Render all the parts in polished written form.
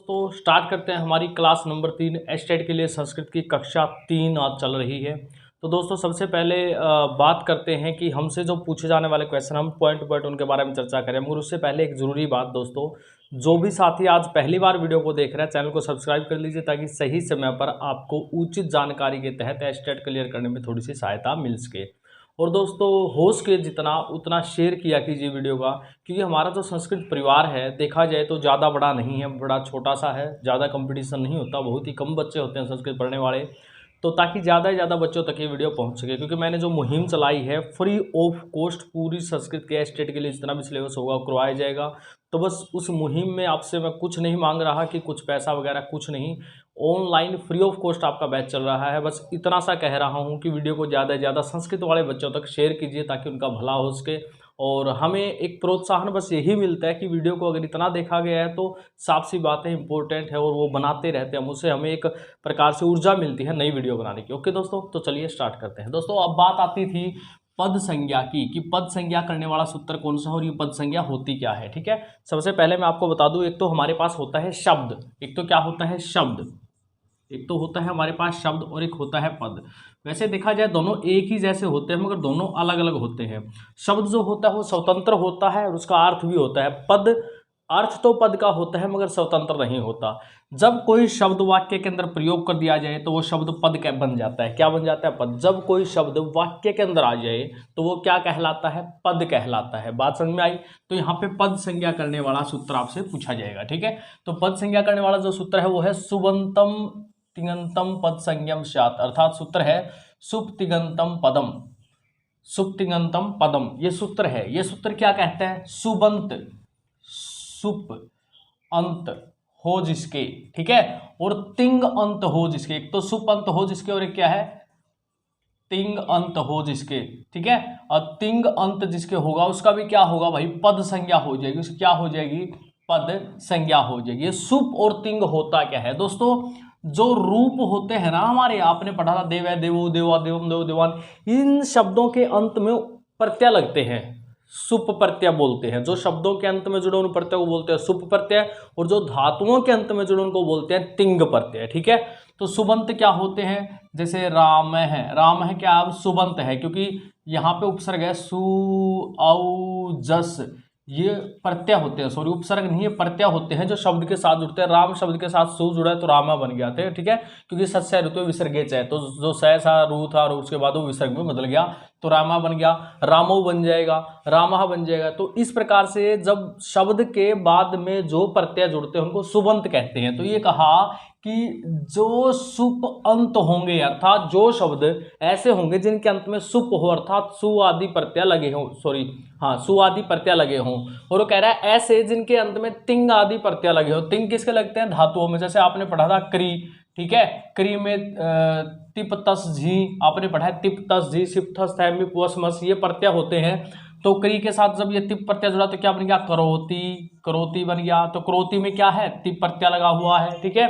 तो स्टार्ट करते हैं हमारी क्लास नंबर 3 एस्टेट के लिए संस्कृत की कक्षा 3 आज चल रही है। तो दोस्तों सबसे पहले बात करते हैं कि हमसे जो पूछे जाने वाले क्वेश्चन हम पॉइंट टू पॉइंट उनके बारे में चर्चा करें। मगर उससे पहले एक ज़रूरी बात दोस्तों, जो भी साथी आज पहली बार वीडियो को देख रहे हैं चैनल को सब्सक्राइब कर लीजिए ताकि सही समय पर आपको उचित जानकारी के तहत एस्टेट क्लियर करने में थोड़ी सी सहायता मिल सके। और दोस्तों हो सके जितना उतना शेयर किया कीजिए वीडियो का, क्योंकि हमारा जो संस्कृत परिवार है देखा जाए तो ज़्यादा बड़ा नहीं है, बड़ा छोटा सा है, ज़्यादा कंपटीशन नहीं होता, बहुत ही कम बच्चे होते हैं संस्कृत पढ़ने वाले। तो ताकि ज़्यादा से ज़्यादा बच्चों तक ये वीडियो पहुंच सके, क्योंकि मैंने जो मुहिम चलाई है फ्री ऑफ कॉस्ट पूरी संस्कृत के स्टेट के लिए जितना भी सिलेबस होगा वो करवाया जाएगा। तो बस उस मुहिम में आपसे मैं कुछ नहीं मांग रहा कि कुछ पैसा वगैरह कुछ नहीं, ऑनलाइन फ्री ऑफ कॉस्ट आपका बैच चल रहा है। बस इतना सा कह रहा हूँ कि वीडियो को ज़्यादा से ज़्यादा संस्कृत वाले बच्चों तक शेयर कीजिए ताकि उनका भला हो सके। और हमें एक प्रोत्साहन बस यही मिलता है कि वीडियो को अगर इतना देखा गया है तो साफ सी बातें इंपॉर्टेंट है और वो बनाते रहते हैं, उससे हमें एक प्रकार से ऊर्जा मिलती है नई वीडियो बनाने की। ओके दोस्तों, तो चलिए स्टार्ट करते हैं। दोस्तों अब बात आती थी पद संज्ञा की, कि पद संज्ञा करने वाला सूत्र कौन सा है और ये पद संज्ञा होती क्या है। ठीक है, सबसे पहले मैं आपको बता दूं, एक तो हमारे पास होता है शब्द, एक तो क्या होता है शब्द, एक तो होता है हमारे पास शब्द और एक होता है पद। वैसे देखा जाए दोनों एक ही जैसे होते हैं मगर दोनों अलग अलग होते हैं। शब्द जो होता है वो स्वतंत्र होता है और उसका अर्थ भी होता है। पद, अर्थ तो पद का होता है मगर स्वतंत्र नहीं होता। जब कोई शब्द वाक्य के अंदर प्रयोग कर दिया जाए तो वो शब्द पद का बन जाता है। क्या बन जाता है? पद। जब कोई शब्द वाक्य के अंदर आ जाए तो वो क्या कहलाता है? पद कहलाता है। बात समझ में आई? तो यहाँ पे पद संज्ञा करने वाला सूत्र आपसे पूछा जाएगा। ठीक है, तो पद संज्ञा करने वाला जो सूत्र है वो है सुबंतम तिङंतम पद संज्ञम स्यात्, अर्थात सूत्र है सुप तिङंतम पदम, सुप तिङंतम पदम, ये सूत्र है। ये सूत्र क्या कहता है? सुबंत, सुप अंत हो जिसके, ठीक है, और तिंग अंत हो जिसके। एक तो सुप अंत हो जिसके और एक क्या है? तिंग अंत हो जिसके। ठीक है, और तिंग अंत जिसके होगा उसका भी क्या होगा भाई? पद संज्ञा हो जाएगी। उसकी क्या हो जाएगी? पद संज्ञा हो जाएगी। सुप और तिंग होता क्या है दोस्तों? जो रूप होते हैं ना हमारे, आपने पढ़ा था देव है, देवो, देवा, देवम, देव, देवान, इन शब्दों के अंत में प्रत्यय लगते हैं, सुप प्रत्यय बोलते हैं। जो शब्दों के अंत में जुड़े उन प्रत्यय को बोलते हैं सुप प्रत्यय, और जो धातुओं के अंत में जुड़े उनको बोलते हैं तिंग प्रत्यय। ठीक है, तो सुबंत क्या होते हैं? जैसे राम है, राम है क्या? अब सुबंत है क्योंकि यहाँ पे उपसर्ग है सु औ जस, ये प्रत्यय होते हैं, सॉरी उपसर्ग नहीं, ये प्रत्यय होते हैं जो शब्द के साथ जुड़ते हैं। राम शब्द के साथ सु जुड़ा है तो रामा बन गया था। ठीक है, क्योंकि सत्स्य ऋतु विसर्गेच है, तो जो स सा रू था और उसके बाद वो विसर्ग में बदल गया तो रामा बन गया, रामो बन जाएगा, रामा बन जाएगा। तो इस प्रकार से जब शब्द के बाद में जो प्रत्यय जुड़ते हैं उनको सुबंत कहते हैं। तो ये कहा कि जो सुप अंत होंगे, अर्थात जो शब्द ऐसे होंगे जिनके अंत में सुप हो, अर्थात सु आदि प्रत्यय लगे हों, सॉरी हाँ सु आदि प्रत्यय लगे हों। और वो कह रहा है ऐसे जिनके अंत में तिंग आदि प्रत्यय लगे हो। तिंग किसके लगते हैं? धातुओं में। जैसे आपने पढ़ा था क्री, ठीक है, क्री में तिप तस झी आपने पढ़ा है, तिप तस झी, सिप थस थैम पुअस मस, ये प्रत्यय होते हैं। तो क्री के साथ जब ये तिप प्रत्यय जुड़ा तो क्या बन गया? करोति, करोति बन गया। तो करोति में क्या है? तिप प्रत्यय लगा हुआ है। ठीक है,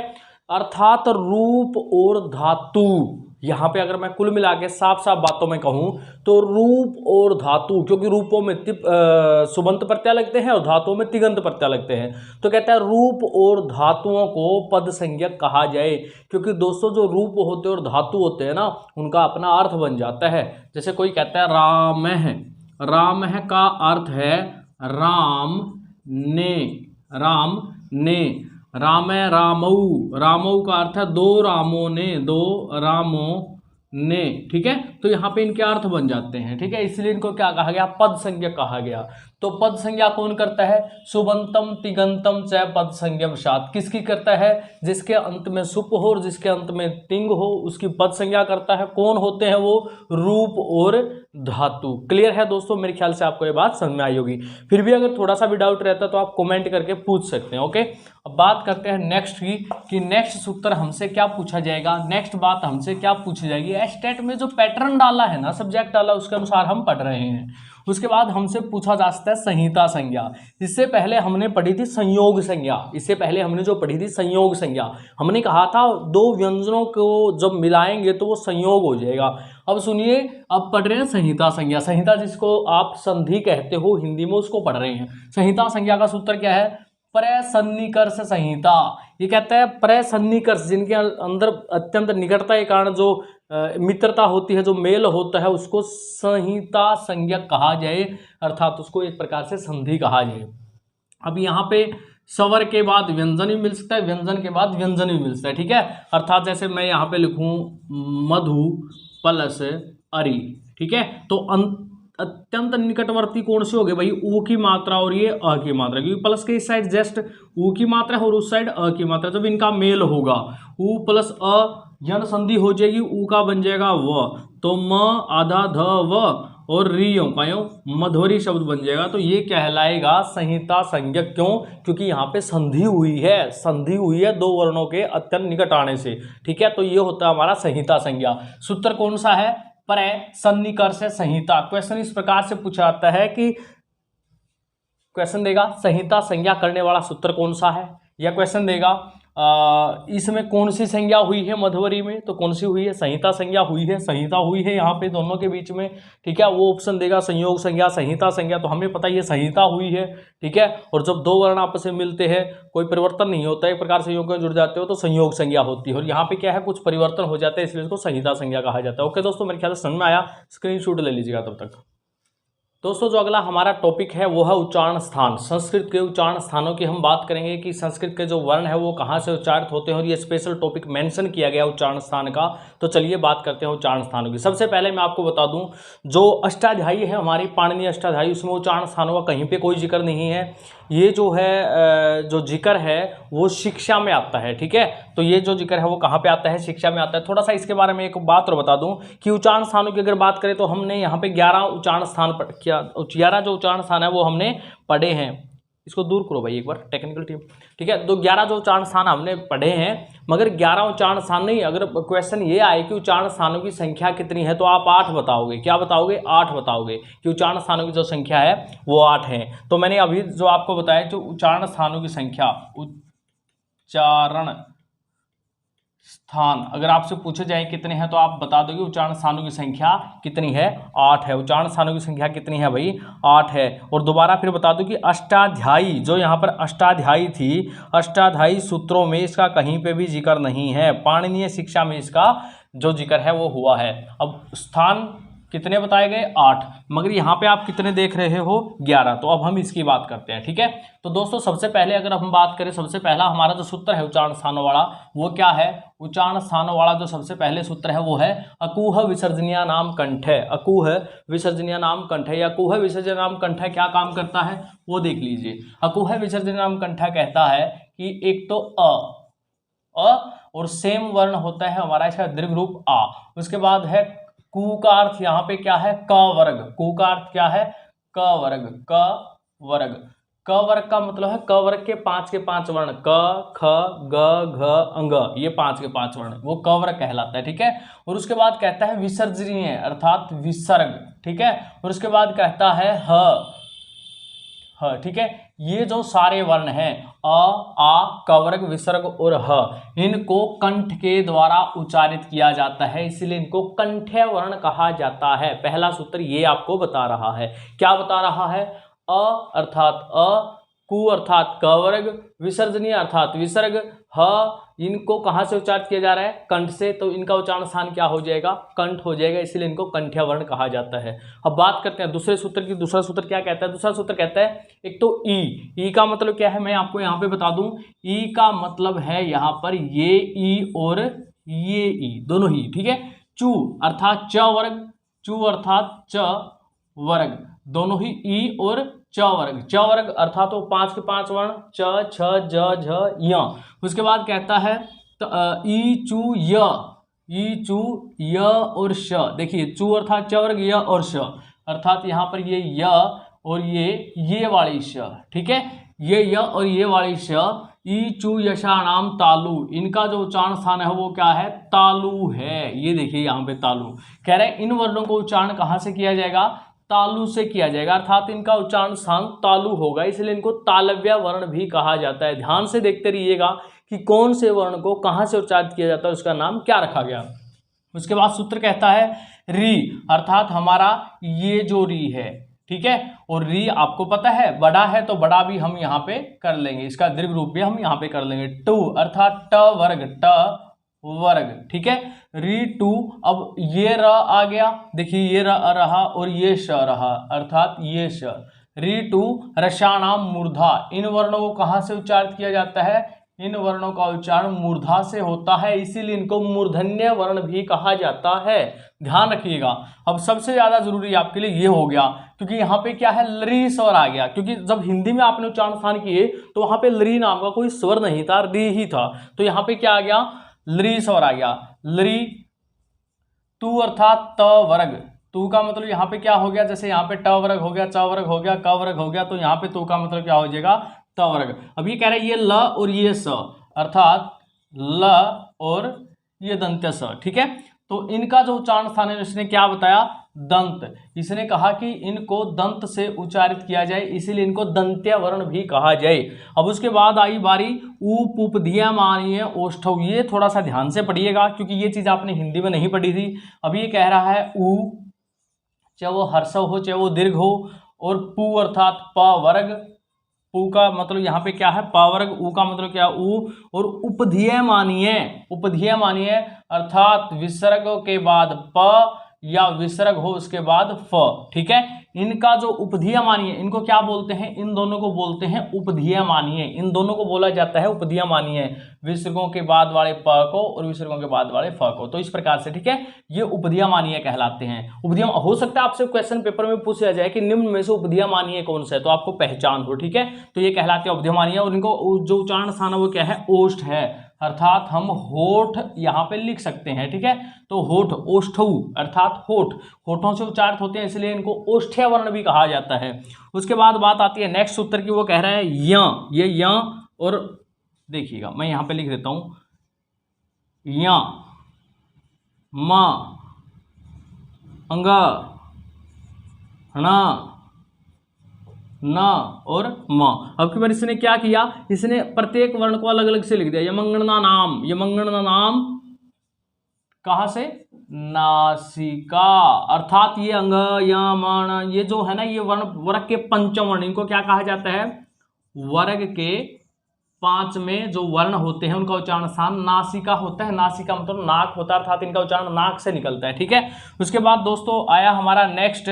अर्थात रूप और धातु, यहाँ पे अगर मैं कुल मिला के साफ साफ बातों में कहूँ तो रूप और धातु, क्योंकि रूपों में सुबंत प्रत्यय लगते हैं और धातुओं में तिगंत प्रत्यय लगते हैं, तो कहता है रूप और धातुओं को पद संज्ञक कहा जाए। क्योंकि दोस्तों जो रूप होते हैं और धातु होते हैं ना, उनका अपना अर्थ बन जाता है। जैसे कोई कहता है राम है, राम है का अर्थ है राम ने, राम ने, राम है रामऊ, रामऊ का अर्थ है दो रामों ने, दो रामों ने। ठीक है, तो यहाँ पे इनके अर्थ बन जाते हैं। ठीक है, इसलिए इनको क्या कहा गया? पद संज्ञा कहा गया। तो पद संज्ञा कौन करता है? सुबंतम तिगंतम च पद संज्ञम स्यात्। किसकी करता है? जिसके अंत में सुप हो और जिसके अंत में तिंग हो उसकी पद संज्ञा करता है। कौन होते हैं वो? रूप और धातु। क्लियर है दोस्तों? मेरे ख्याल से आपको ये बात समझ में आई होगी। फिर भी अगर थोड़ा सा भी डाउट रहता है तो आप कमेंट करके पूछ सकते हैं। ओके, अब बात करते हैं नेक्स्ट की, कि नेक्स्ट सूत्र हमसे क्या पूछा जाएगा, नेक्स्ट बात हमसे क्या पूछी जाएगी। एस्टेट में जो पैटर्न डाला है ना, सब्जेक्ट डाला, उसके अनुसार हम पढ़ रहे हैं। उसके बाद हमसे पूछा जा सकता है संहिता संज्ञा। इससे पहले हमने पढ़ी थी संयोग संज्ञा, इससे पहले हमने जो पढ़ी थी संयोग संज्ञा, हमने कहा था दो व्यंजनों को जब मिलाएंगे तो वो संयोग हो जाएगा। अब सुनिए, अब पढ़ रहे हैं संहिता संज्ञा। संहिता जिसको आप संधि कहते हो हिंदी में, उसको पढ़ रहे हैं। संहिता संज्ञा का सूत्र क्या है? प्रसन्निकर्ष संहिता। ये कहता है प्रसन्निकर्ष, जिनके अंदर अत्यंत निकटता के कारण जो मित्रता होती है, जो मेल होता है, उसको संहिता संज्ञा कहा जाए, अर्थात उसको एक प्रकार से संधि कहा जाए। अब यहाँ पे स्वर के बाद व्यंजन भी मिल सकता है, व्यंजन के बाद व्यंजन भी मिल सकता है, ठीक है। अर्थात जैसे मैं यहाँ पे लिखूँ मधु प्लस अरि, ठीक है, तो अत्यंत निकटवर्ती कौन से हो गए भाई, ऊ की मात्रा और ये अ की मात्रा, क्योंकि प्लस के इस साइड जस्ट ऊ की मात्रा है और उस साइड अ की मात्रा, जब इनका मेल होगा ऊ प्लस अ यन संधि हो जाएगी, ऊ का बन जाएगा व, तो म आधा ध व और रियो कायो मधुरी शब्द बन जाएगा, तो ये कहलाएगा संहिता संज्ञा। क्यों? क्योंकि यहाँ पे संधि हुई है, संधि हुई है दो वर्णों के अत्यंत निकट आने से, ठीक है, तो ये होता है हमारा संहिता संज्ञा। सूत्र कौन सा है, प्रसन्निकर्ष संहिता। क्वेश्चन इस प्रकार से पूछा जाता है कि क्वेश्चन देगा संहिता संज्ञा करने वाला सूत्र कौन सा है, या क्वेश्चन देगा इसमें कौन सी संज्ञा हुई है मधुवरी में, तो कौन सी हुई है, संहिता संज्ञा हुई है, संहिता हुई है यहाँ पे दोनों के बीच में, ठीक है। वो ऑप्शन देगा संयोग संज्ञा, संहिता संज्ञा, तो हमें पता है ये संहिता हुई है, ठीक है। और जब दो वर्ण आपस में मिलते हैं कोई परिवर्तन नहीं होता है, एक प्रकार से संयोग में जुड़ जाते हो तो संयोग संज्ञा होती है, और यहाँ पे क्या है कुछ परिवर्तन हो जाते हैं, इसलिए इसको संहिता संज्ञा कहा जाता है। ओके दोस्तों, मेरे ख्याल से समझ में आया, स्क्रीनशॉट ले लीजिएगा तब तक। दोस्तों जो अगला हमारा टॉपिक है वो है उच्चारण स्थान। संस्कृत के उच्चारण स्थानों की हम बात करेंगे कि संस्कृत के जो वर्ण है वो कहाँ से उच्चारित होते हैं, और ये स्पेशल टॉपिक मेंशन किया गया उच्चारण स्थान का। तो चलिए बात करते हैं उच्चारण स्थानों की। सबसे पहले मैं आपको बता दूं, जो अष्टाध्यायी है हमारी पाणिनीय अष्टाध्यायी, उसमें उच्चारण स्थानों का कहीं पे कोई जिक्र नहीं है। ये जो है जो जिक्र है वो शिक्षा में आता है, ठीक है। तो ये जो जिक्र है वो कहाँ पे आता है, शिक्षा में आता है। थोड़ा सा इसके बारे में एक बात और बता दूं कि उच्चारण स्थानों की अगर बात करें तो हमने यहाँ पे 11 उच्चारण स्थान 11 जो उच्चारण स्थान है वो हमने पढ़े हैं। इसको दूर करो भाई एक बार टेक्निकल टीम, ठीक है। तो 11 जो उच्चारण स्थान हमने पढ़े हैं, मगर 11 उच्चारण स्थान नहीं, अगर क्वेश्चन ये आए कि उच्चारण स्थानों की संख्या कितनी है, तो आप 8 बताओगे। क्या बताओगे? 8 बताओगे कि उच्चारण स्थानों की जो संख्या है वो 8 है। तो मैंने अभी जो आपको बताया जो उच्चारण स्थानों की संख्या, उच्चारण स्थान अगर आपसे पूछे जाए कितने हैं तो आप बता दोगे उच्चारण स्थानों की संख्या कितनी है, 8 है। उच्चारण स्थानों की संख्या कितनी है भाई? 8 है। और दोबारा फिर बता दो कि अष्टाध्यायी, जो यहाँ पर अष्टाध्यायी थी, अष्टाध्यायी सूत्रों में इसका कहीं पे भी जिक्र नहीं है, पाणिनीय शिक्षा में इसका जो जिक्र है वो हुआ है। अब स्थान कितने बताए गए? 8, मगर यहाँ पे आप कितने देख रहे हो? 11। तो अब हम इसकी बात करते हैं, ठीक है। तो दोस्तों सबसे पहले अगर हम बात करें, सबसे पहला हमारा जो सूत्र है उच्चारण स्थानों वाला वो क्या है? उच्चारण स्थानों वाला जो सबसे पहले सूत्र है वो है अकुह विसर्जनीय नाम कंठ है। अकुह विसर्जनीय नाम कंठ है, या अकुह विसर्जनीय नाम कंठ क्या काम करता है वो देख लीजिए। अकुह विसर्जनीय नाम कंठ कहता है कि एक तो अ और सेम वर्ण होता है हमारा इसका दीर्घ रूप आ, उसके बाद है कु का अर्थ यहाँ पे क्या है? क वर्ग। कु का अर्थ क्या है? क वर्ग। क वर्ग, क वर्ग का मतलब है क वर्ग के 5 वर्ण, क ख ग घ अंग, ये 5 वर्ण, वो क वर्ग कहलाता है, ठीक है। और उसके बाद कहता है विसर्जनीय अर्थात विसर्ग, ठीक है। और उसके बाद कहता है ह, ठीक है। ये जो सारे वर्ण हैं अ आ क वर्ग विसर्ग और ह, इनको कंठ के द्वारा उच्चारित किया जाता है, इसलिए इनको कंठ्य वर्ण कहा जाता है। पहला सूत्र ये आपको बता रहा है। क्या बता रहा है? अ अर्थात अ, कु अर्थात क वर्ग, विसर्जनीय अर्थात विसर्ग, ह इनको कहाँ से उच्चारित किया जा रहा है? कंठ से, तो इनका उच्चारण स्थान क्या हो जाएगा? कंठ हो जाएगा, इसलिए इनको कंठ्य वर्ण कहा जाता है। अब बात करते हैं दूसरे सूत्र की। दूसरा सूत्र क्या कहता है? दूसरा सूत्र कहता है एक तो ई का मतलब क्या है मैं आपको यहाँ पे बता दूं। ई का मतलब है यहाँ पर ये ई और ये ई दोनों ही, ठीक है। चू अर्थात च वर्ग, चू अर्थात च वर्ग, दोनों ही ई और च वर्ग। च वर्ग अर्थात वो 5 वर्ण च छ ज झ य। उसके बाद कहता है ई चू य, ई चू य और श। देखिए चू अर्थात च वर्ग, य और श अर्थात यहाँ पर ये य और ये वाली श, ठीक है। ये य और ये वाली श, ई चू यशा नाम तालु, इनका जो उच्चारण स्थान है वो क्या है? तालु है। ये देखिए यहाँ पे तालु कह रहे हैं इन वर्णों को उच्चारण कहाँ से किया जाएगा? तालु से किया जाएगा, अर्थात इनका उच्चारण स्थान तालु होगा, इसलिए इनको तालव्य वर्ण भी कहा जाता है। ध्यान से देखते रहिएगा कि कौन से वर्ण को कहाँ से उच्चारित किया जाता है, उसका नाम क्या रखा गया। उसके बाद सूत्र कहता है री अर्थात हमारा ये जो री है, ठीक है। और री आपको पता है बड़ा है तो बड़ा भी हम यहाँ पे कर लेंगे, इसका दीर्घ रूप भी हम यहाँ पे कर लेंगे, टू अर्थात ट वर्ग, ट वर्ग, ठीक है। री टू, अब ये र आ गया, देखिए ये र रहा और ये श रहा, अर्थात ये श। री टू रसाणाम मूर्धा, इन वर्णों को कहाँ से उच्चारित किया जाता है, इन वर्णों का उच्चारण मूर्धा से होता है, इसीलिए इनको मूर्धन्य वर्ण भी कहा जाता है, ध्यान रखिएगा। अब सबसे ज्यादा जरूरी आपके लिए ये हो गया, क्योंकि यहाँ पे क्या है, लरी स्वर आ गया, क्योंकि जब हिंदी में आपने उच्चारण स्थान किए तो वहां पे लरी नाम का कोई स्वर नहीं था, री ही था, तो यहाँ पे क्या आ गया, लरी स्वर आ गया। लरी तू अर्थात त वर्ग, तू का मतलब यहाँ पे क्या हो गया, जैसे यहाँ पे ट वर्ग हो गया, च वर्ग हो गया, क वर्ग हो गया, तो यहाँ पे तू का मतलब क्या हो जाएगा, त वर्ग। अब ये कह रहा है ये ल और ये स, अर्थात ल और ये दंत्य स, ठीक है। तो इनका जो उच्चारण स्थान है इसने क्या बताया, दंत, इसने कहा कि इनको दंत से उच्चारित किया जाए, इसीलिए इनको दंत्य वर्ण भी कहा जाए। अब उसके बाद आई बारी ऊप उपधीयमानीय ओष्ठव, ये थोड़ा सा ध्यान से पढ़िएगा क्योंकि ये चीज आपने हिंदी में नहीं पढ़ी थी। अब ये कह रहा है ऊ, चाहे वो हर्षव हो चाहे वो दीर्घ हो, और पू अर्थात प वर्ग, पू का मतलब यहाँ पे क्या है, प वर्ग, ऊ का मतलब क्या, ऊ, और उपधीयमानीय, उपधीयमानीय अर्थात विसर्ग के बाद प या विसर्ग हो उसके बाद फ, ठीक है। इनका जो उपधीयमानीय, इनको क्या बोलते हैं, इन दोनों को बोलते हैं उपधीयमानीय, इन दोनों को बोला जाता है उपधीयमानीय, विसर्गों के बाद वाले प को और विसर्गों के बाद वाले फ को, तो इस प्रकार से, ठीक है, ये उपधीयमानीय कहलाते हैं। उपधीयम हो सकता है आपसे क्वेश्चन पेपर में पूछा जाए कि निम्न में से उपधीयमानीय कौन सा है, तो आपको पहचान हो, ठीक है, तो ये कहलाते हैं उपधीयमानीय। और इनको जो उच्चारण स्थान है वो क्या है, ओष्ठ है, अर्थात हम होठ यहाँ पे लिख सकते हैं, ठीक है। तो होठ, ओष्ठौ अर्थात होठ, होठों से उच्चारित होते हैं, इसलिए इनको ओष्ठ्य वर्ण भी कहा जाता है। उसके बाद बात आती है नेक्स्ट सूत्र की, वो कह रहा है य, ये य, और देखिएगा मैं यहाँ पे लिख देता हूं, य, म, अंग, ण, न और म। अब की बार इसने क्या किया, इसने प्रत्येक वर्ण को अलग अलग से लिख दिया, यमंगणना नाम, यमंगणना नाम कहां से, नासिका, अर्थात ये अंग, यमण, ये जो है ना, ये वर्ण वर्ग के पंचम वर्ण, इनको क्या कहा जाता है, वर्ग के 5 में जो वर्ण होते हैं उनका उच्चारण स्थान नासिका होता है, नासिका मतलब नाक होता है, अर्थात इनका उच्चारण नाक से निकलता है, ठीक है। उसके बाद दोस्तों आया हमारा नेक्स्ट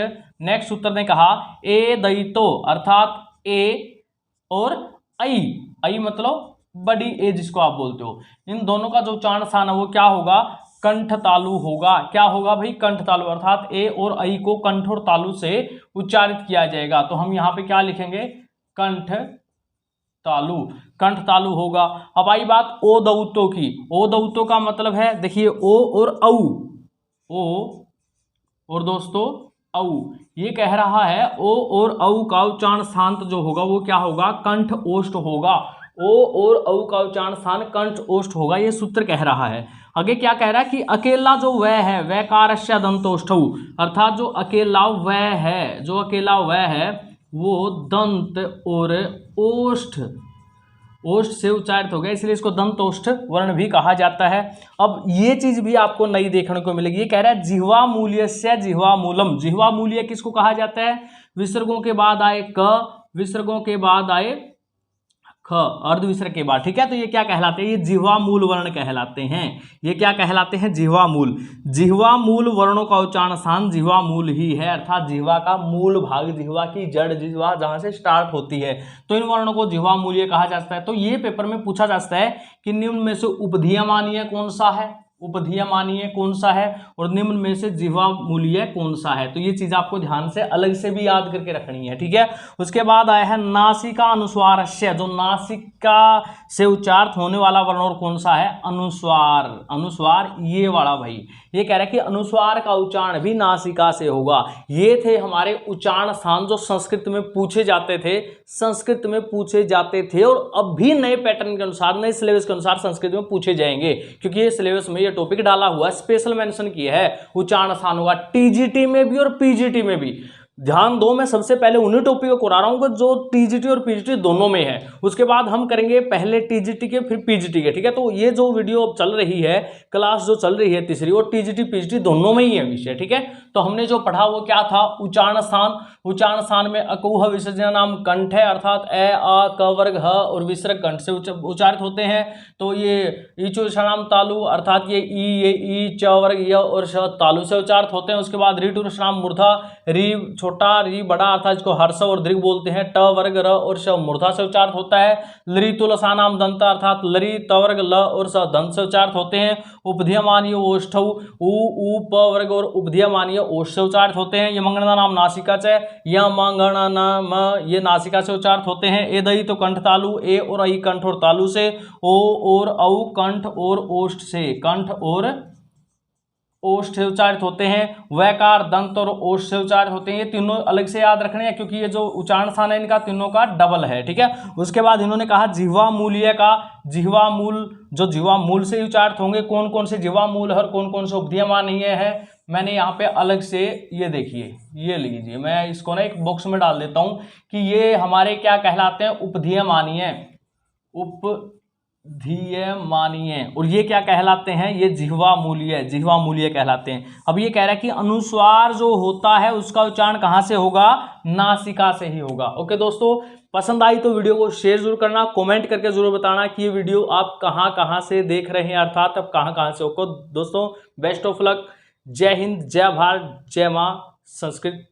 सूत्र ने कहा ए दयितो, अर्थात ए और आई मतलब बड़ी ए जिसको आप बोलते हो, इन दोनों का जो उच्चारण स्थान है वो क्या होगा, कंठ तालु होगा। क्या होगा भाई, कंठ तालु, अर्थात ए और आई को कंठ और तालु से उच्चारित किया जाएगा, तो हम यहाँ पे क्या लिखेंगे, कंठ तालु, कंठ तालु होगा। अब आई बात ओ दौतो की, ओ दौतो का मतलब है, देखिए ओ और औ, ओ और दोस्तों औ, ये कह रहा है ओ और औ का उच्चारण स्थान जो होगा वो क्या होगा, कंठ ओष्ठ होगा, ओ और औ का उच्चारण स्थान कंठ ओष्ठ होगा, ये सूत्र कह रहा है। आगे क्या कह रहा है कि अकेला जो वह है वैकारस्य दंतोष्ठौ, अर्थात जो अकेला वह है, जो अकेला वह है वो दंत और ओष्ठ, ओष्ठ से उच्चारित हो गया, इसलिए इसको दंतोष्ठ वर्ण भी कहा जाता है। अब ये चीज भी आपको नई देखने को मिलेगी, ये कह रहा है जिह्वा मूल्यस्य जिह्वा मूलम, जिह्वा मूल्य किसको कहा जाता है, विसर्गों के बाद आए क, विसर्गों के बाद आए ख, अर्ध विसर्ग के बाद, ठीक है। तो ये क्या कहलाते हैं, ये जिह्वा मूल वर्ण कहलाते हैं, ये क्या कहलाते हैं, जिह्वा मूल। जिह्वा मूल वर्णों का उच्चारण स्थान जिह्वा मूल ही है, अर्थात जिह्वा का मूल भाग, जिह्वा की जड़, जिह्वा जहां से स्टार्ट होती है, तो इन वर्णों को जिह्वा मूल्य कहा जाता है। तो ये पेपर में पूछा जाता है कि निम्न में से उपधीयमानीय कौन सा है, उपधीयमानीय कौन सा है, और निम्न में से जिह्वा मूल्य कौन सा है, तो ये चीज आपको ध्यान से अलग से भी याद करके रखनी है, ठीक है। उसके बाद आया है नासिका अनुस्वारस्य, जो नासिका से उच्चारित होने वाला वर्ण और कौन सा है, अनुस्वार, अनुस्वार ये वाला भाई, ये कह रहा है कि अनुस्वार का उच्चारण भी नासिका से होगा। ये थे हमारे उच्चारण स्थान जो संस्कृत में पूछे जाते थे, संस्कृत में पूछे जाते थे, और अब भी नए पैटर्न के अनुसार, नए सिलेबस के अनुसार संस्कृत में पूछे जाएंगे, क्योंकि ये सिलेबस में ये टॉपिक डाला हुआ है, स्पेशल मेंशन किया है, उच्चारण स्थान होगा टीजीटी में भी और पीजीटी में भी। ध्यान दो, मैं सबसे पहले उन्हीं टॉपिक को करा रहा हूँ जो टीजीटी और पीजीटी दोनों में है। उसके बाद हम करेंगे पहले टीजीटी के फिर पीजीटी के, ठीक है। तो ये जो वीडियो अब चल रही है, क्लास जो चल रही है तीसरी, और टीजीटी पीजीटी दोनों में ही है विषय, ठीक है। तो हमने जो पढ़ा वो क्या था, उच्चारण स्थान। उच्चारण स्थान में अकुह विसर्जन नाम कंठ है, अर्थात ए आ क वर्ग ह और विसर्ग कंठ से उच्चारित होते हैं। तो ये ईचु नाम तालु, अर्थात ये ई च वर्ग य और श तालु से उच्चारित होते हैं। उसके बाद ऋटु नाम मूर्धा, री छोटा री बड़ा, अर्थात इसको हर्ष और दीर्घ बोलते हैं। ट वर्ग र और श मूर्धा से उच्चारित होता है। लरी तुलसा नाम दंता, अर्थात लरी त वर्ग ल और स दंत से उच्चारित होते हैं। उपधीयमानीय ओष्ठौ, उ प वर्ग और उपधीयमानीय ओष्ठ से उच्चारित होते हैं। ये मंगना नाम नासिका च, या मंगना नाम ये नासिका से उच्चारित होते हैं। ए दई तो कंठ तालु, ए और आई कंठ और तालु से, ओ और औ कंठ और ओष्ठ से, कंठ और ओष्ठ से उच्चारित होते हैं। वैकार दंत और ओष्ठ से उच्चारित होते हैं। ये तीनों अलग से याद रखने हैं क्योंकि ये जो उच्चारण स्थान है इनका तीनों का डबल है, ठीक है। उसके बाद इन्होंने कहा जिह्वा मूल्य का, जिह्वा मूल, जो जिह्वा मूल से उच्चारित होंगे, कौन कौन से जिह्वा मूल है और कौन कौन से उपधीयमानीय है, मैंने यहाँ पे अलग से ये देखिए, ये लीजिए, मैं इसको ना एक बॉक्स में डाल देता हूँ कि ये हमारे क्या कहलाते हैं, उपधीयमानीय, उपधीयमानीय, और ये क्या कहलाते हैं, ये जिह्वा मूल्य, जिह्वा मूल्य कहलाते हैं। अब ये कह रहा है कि अनुस्वार जो होता है उसका उच्चारण कहाँ से होगा, नासिका से ही होगा। ओके दोस्तों, पसंद आई तो वीडियो को शेयर जरूर करना, कमेंट करके जरूर बताना कि ये वीडियो आप कहाँ कहाँ से देख रहे हैं, अर्थात आप कहाँ कहाँ से हो। दोस्तों बेस्ट ऑफ लक, जय हिंद, जय भारत, जय माँ संस्कृत।